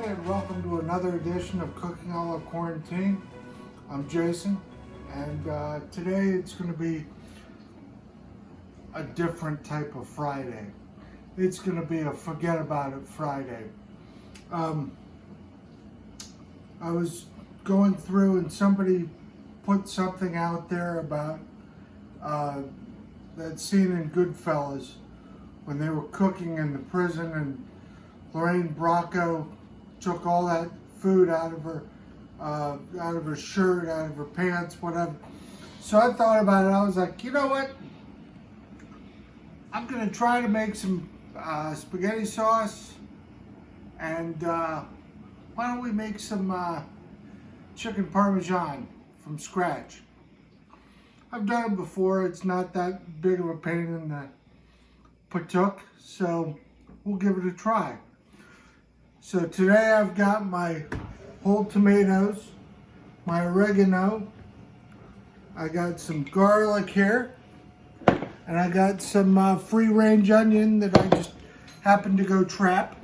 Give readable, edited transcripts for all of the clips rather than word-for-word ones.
And welcome to another edition of Cooking a la Quarantine. I'm Jason, and today it's going to be a different type of Friday. It's going to be a forget about it Friday. I was going through and somebody put something out there about that scene in Goodfellas when they were cooking in the prison and Lorraine Bracco took all that food out of her shirt, out of her pants, whatever. So I thought about it. I was like, you know what? I'm gonna try to make some spaghetti sauce, and why don't we make some chicken Parmesan from scratch? I've done it before. It's not that big of a pain in the patuk, so we'll give it a try. So today I've got my whole tomatoes, my oregano, I got some garlic here, and I got some free-range onion that I just happened to go trap.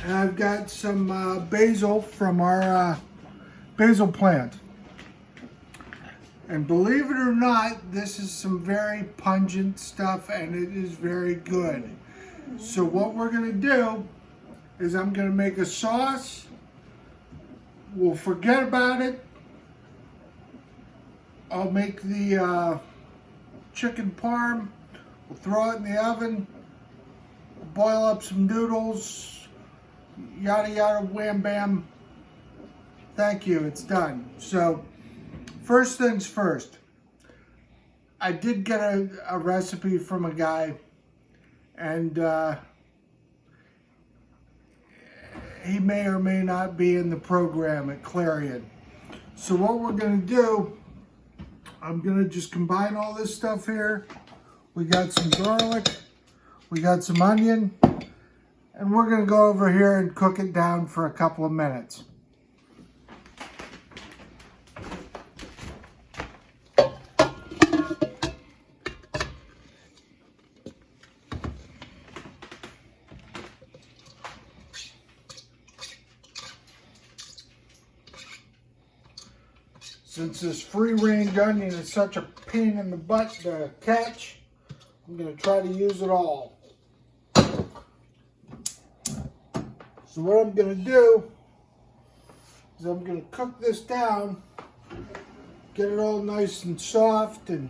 And I've got some basil from our basil plant. And believe it or not, this is some very pungent stuff and it is very good. So what we're gonna do is I'm gonna make a sauce. We'll forget about it. I'll make the chicken parm. We'll throw it in the oven. Boil up some noodles. Yada yada wham bam. Thank you, it's done. So first things first. I did get a recipe from a guy, and he may or may not be in the program at Clarion. So what we're gonna do, I'm gonna just combine all this stuff here. We got some garlic, we got some onion, and we're gonna go over here and cook it down for a couple of minutes. Since this free-range onion is such a pain in the butt to catch, I'm going to try to use it all. So what I'm going to do is I'm going to cook this down, get it all nice and soft, and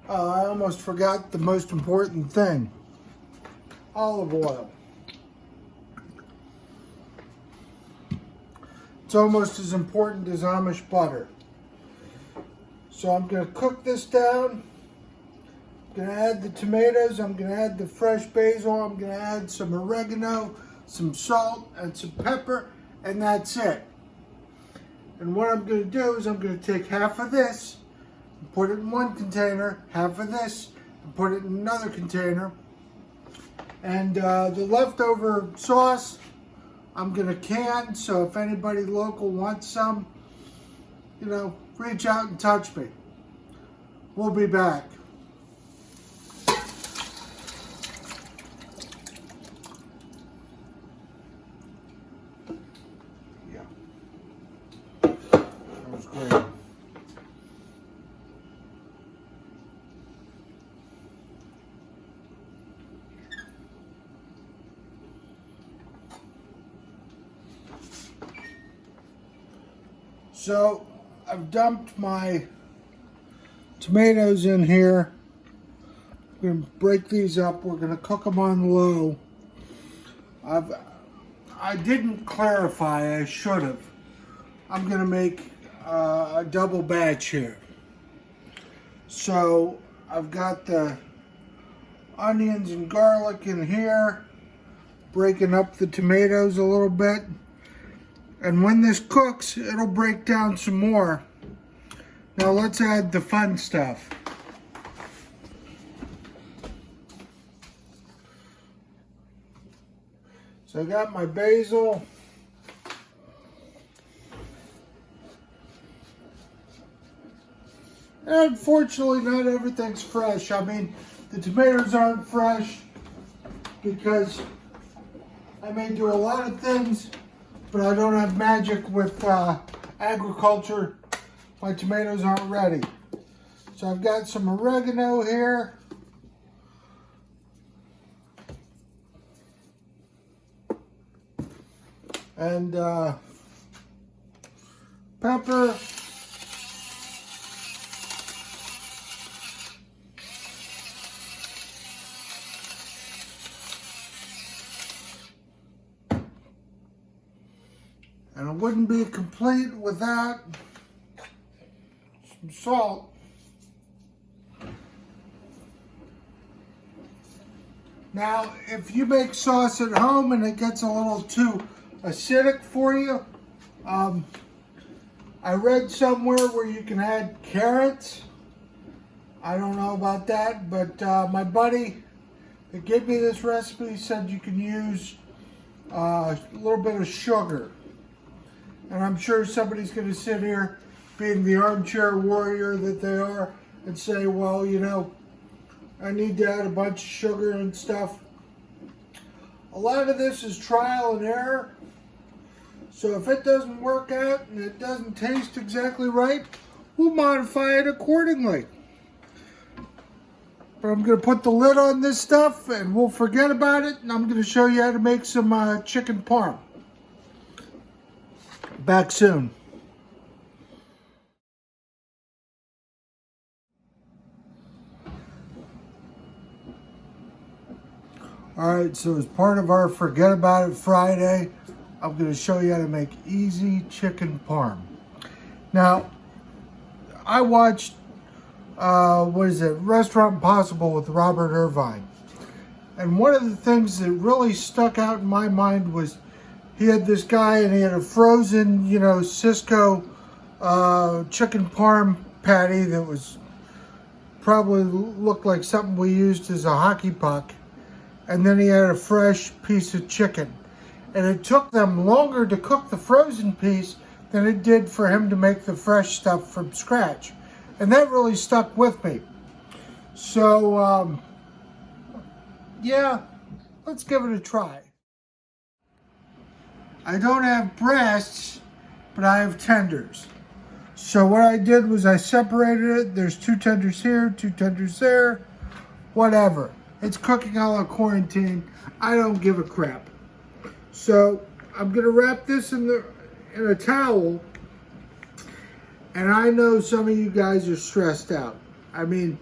I almost forgot the most important thing, olive oil. It's almost as important as Amish butter. So I'm going to cook this down. I'm going to add the tomatoes. I'm going to add the fresh basil. I'm going to add some oregano, some salt, and some pepper, and that's it. And what I'm going to do is I'm going to take half of this and put it in one container, half of this and put it in another container. And the leftover sauce, I'm gonna can, so if anybody local wants some, you know, reach out and touch me. We'll be back. Yeah, that was great. So I've dumped my tomatoes in here. I'm going to break these up. We're going to cook them on low. I didn't clarify. I should have. I'm going to make a double batch here. So I've got the onions and garlic in here, breaking up the tomatoes a little bit. And when this cooks, it'll break down some more. Now let's add the fun stuff. So I got my basil. And unfortunately, not everything's fresh. I mean, the tomatoes aren't fresh because I may do a lot of things, but I don't have magic with agriculture. My tomatoes aren't ready. So I've got some oregano here. And pepper. And it wouldn't be complete without some salt. Now, if you make sauce at home and it gets a little too acidic for you, I read somewhere where you can add carrots. I don't know about that, but my buddy that gave me this recipe said you can use a little bit of sugar. And I'm sure somebody's going to sit here, being the armchair warrior that they are, and say, well, you know, I need to add a bunch of sugar and stuff. A lot of this is trial and error. So if it doesn't work out and it doesn't taste exactly right, we'll modify it accordingly. But I'm going to put the lid on this stuff and we'll forget about it. And I'm going to show you how to make some chicken parm. Back soon. Alright, so as part of our Forget About It Friday, I'm going to show you how to make easy chicken parm. Now, I watched, Restaurant Impossible with Robert Irvine. And one of the things that really stuck out in my mind was he had this guy and he had a frozen, Cisco chicken parm patty that was probably looked like something we used as a hockey puck. And then he had a fresh piece of chicken. And it took them longer to cook the frozen piece than it did for him to make the fresh stuff from scratch. And that really stuck with me. So, yeah, let's give it a try. I don't have breasts, but I have tenders. So what I did was I separated it. There's 2 tenders here, 2 tenders there, whatever. It's cooking a la quarantine. I don't give a crap. So I'm gonna wrap this in a towel. And I know some of you guys are stressed out. I mean,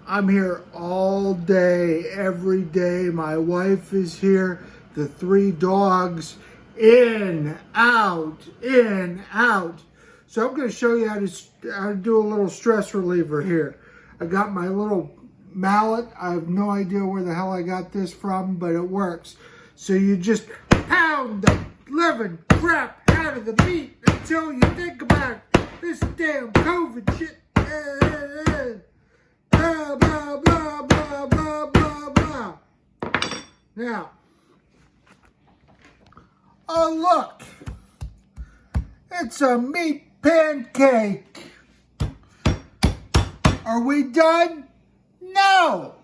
I'm here all day, every day. My wife is here. The 3 dogs, in, out, in, out. So I'm gonna show you how to do a little stress reliever here. I got my little mallet. I have no idea where the hell I got this from, but it works. So you just pound the living crap out of the meat until you think about this damn COVID shit. Blah, blah, blah, blah, blah, blah, blah. Now, oh look, it's a meat pancake. Are we done? No.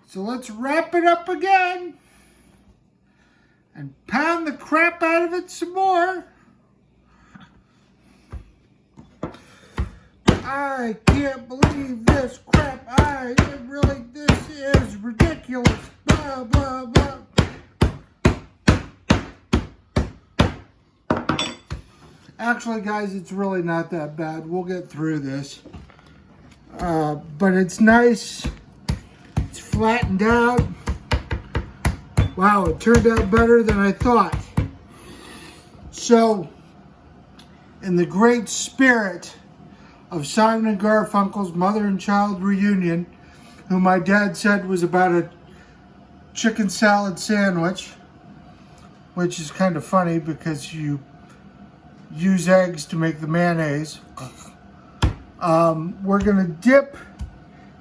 So let's wrap it up again and pound the crap out of it some more. I can't believe this crap. This is ridiculous. Blah, blah, blah. Actually, guys, it's really not that bad. We'll get through this. But it's nice. It's flattened out. Wow, it turned out better than I thought. So, in the great spirit of Simon and Garfunkel's Mother and Child Reunion, who my dad said was about a chicken salad sandwich, which is kind of funny because you use eggs to make the mayonnaise. We're gonna dip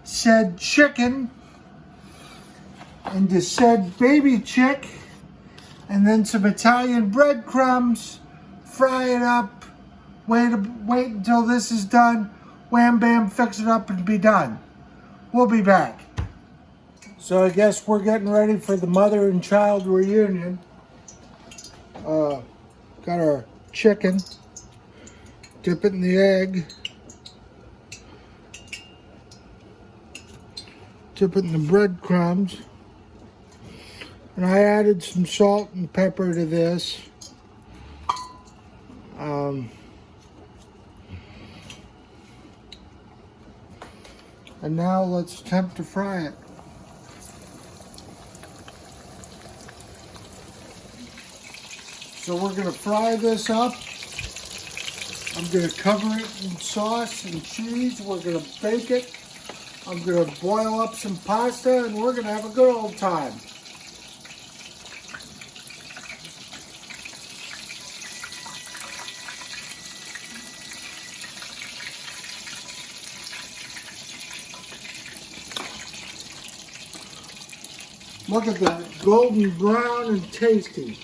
said chicken into said baby chick and then some Italian breadcrumbs, fry it up, wait until this is done. wham bam, fix it up and be done. We'll be back. So I guess we're getting ready for the mother and child reunion. Got our chicken, dip it in the egg, dip it in the breadcrumbs, and I added some salt and pepper to this. And now let's attempt to fry it. So we're going to fry this up. I'm going to cover it in sauce and cheese. We're going to bake it. I'm going to boil up some pasta, and we're going to have a good old time. Look at that, golden brown and tasty.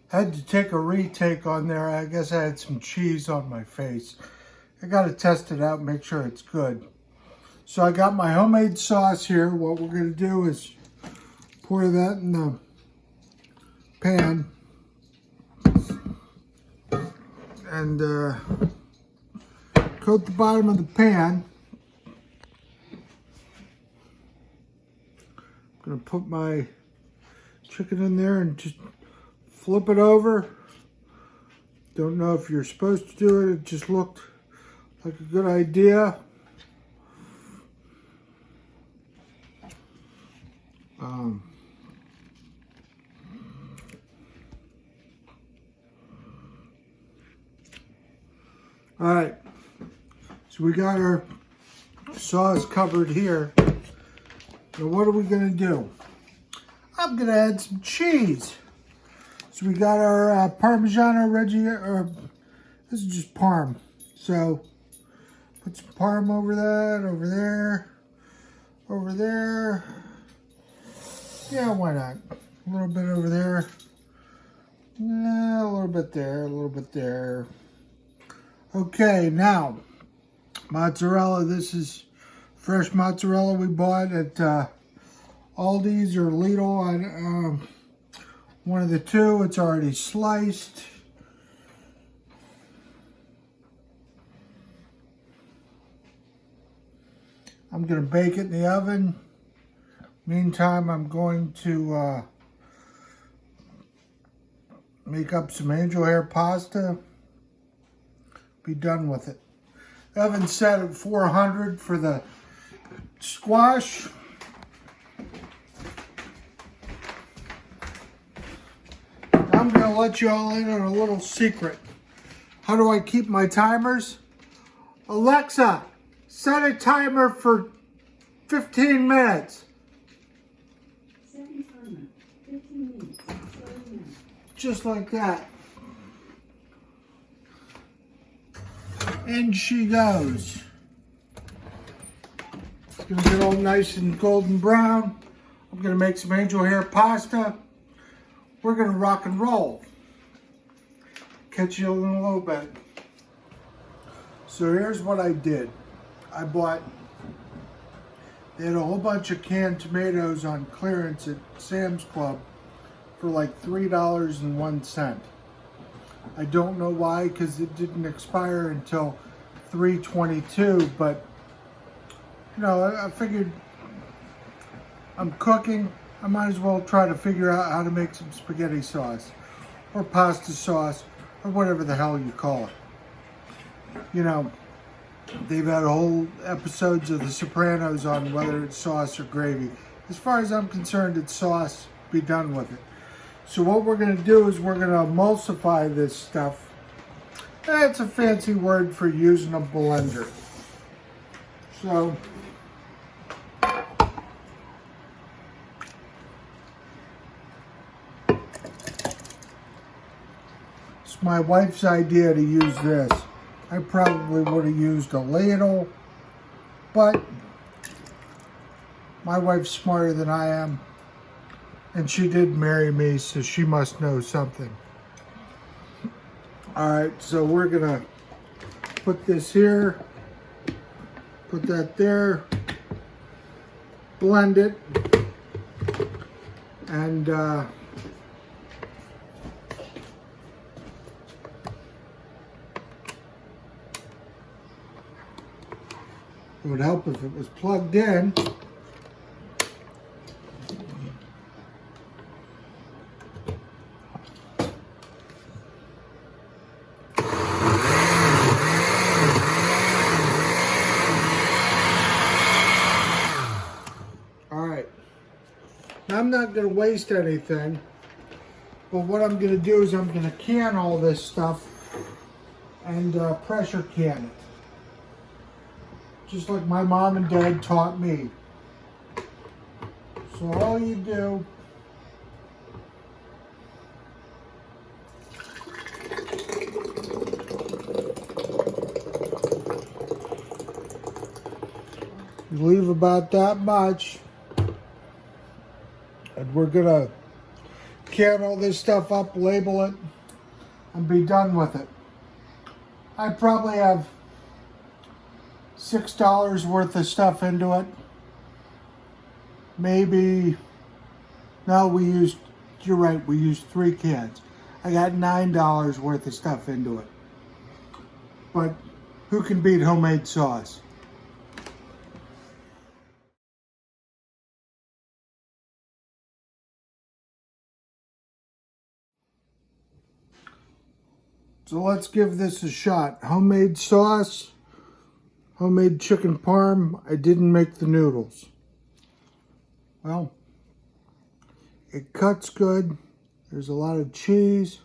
Had to take a retake on there. I guess I had some cheese on my face. I got to test it out and make sure it's good. So I got my homemade sauce here. What we're going to do is pour that in the pan and coat the bottom of the pan. I'm going to put my chicken in there and just flip it over. Don't know if you're supposed to do it. It just looked like a good idea. All right, so we got our sauce covered here. Now what are we gonna do? I'm gonna add some cheese. So we got our Parmesan this is just Parm. So put some Parm over that, over there, over there. Yeah, why not? A little bit over there. Yeah, a little bit there, a little bit there. Okay, now, mozzarella. This is fresh mozzarella we bought at Aldi's or Lidl. One of the two. It's already sliced. I'm going to bake it in the oven. Meantime, I'm going to make up some angel hair pasta. Be done with it. Oven set at 400 for the squash. I'm going to let you all in on a little secret. How do I keep my timers? Alexa, set a timer for 15 minutes. Set a timer, 15 minutes, starting now. Just like that. In she goes. It's gonna get all nice and golden brown. I'm gonna make some angel hair pasta. We're gonna rock and roll. Catch you in a little bit. So here's what I did. I bought, they had a whole bunch of canned tomatoes on clearance at Sam's Club for like $3.01. I don't know why, because it didn't expire until 3/22, but you know, I figured I'm cooking, I might as well try to figure out how to make some spaghetti sauce or pasta sauce or whatever the hell you call it. You know, they've had whole episodes of The Sopranos on whether it's sauce or gravy. As far as I'm concerned, it's sauce. Be done with it. So what we're going to do is we're going to emulsify this stuff. That's a fancy word for using a blender. So it's my wife's idea to use this. I probably would have used a ladle, but my wife's smarter than I am. And she did marry me, so she must know something. All right, so we're gonna put this here, put that there, blend it, and it would help if it was plugged in. All right, now I'm not going to waste anything, but what I'm going to do is I'm going to can all this stuff and pressure can it. Just like my mom and dad taught me. So all you do is leave about that much, and we're gonna can all this stuff up, label it, and be done with it. I probably have $6 worth of stuff into it. Maybe, no, you're right, we used 3 cans. I got $9 worth of stuff into it. But who can beat homemade sauce? So let's give this a shot. Homemade sauce, homemade chicken parm. I didn't make the noodles. Well, it cuts good. There's a lot of cheese.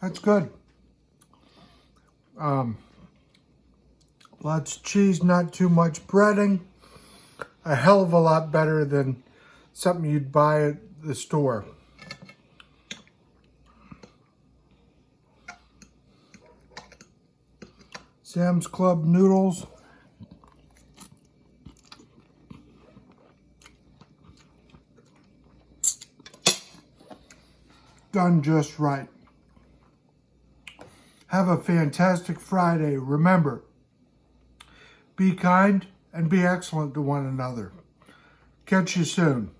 That's good. Lots of cheese, not too much breading. A hell of a lot better than something you'd buy at the store. Sam's Club noodles. Done just right. Have a fantastic Friday. Remember, be kind and be excellent to one another. Catch you soon.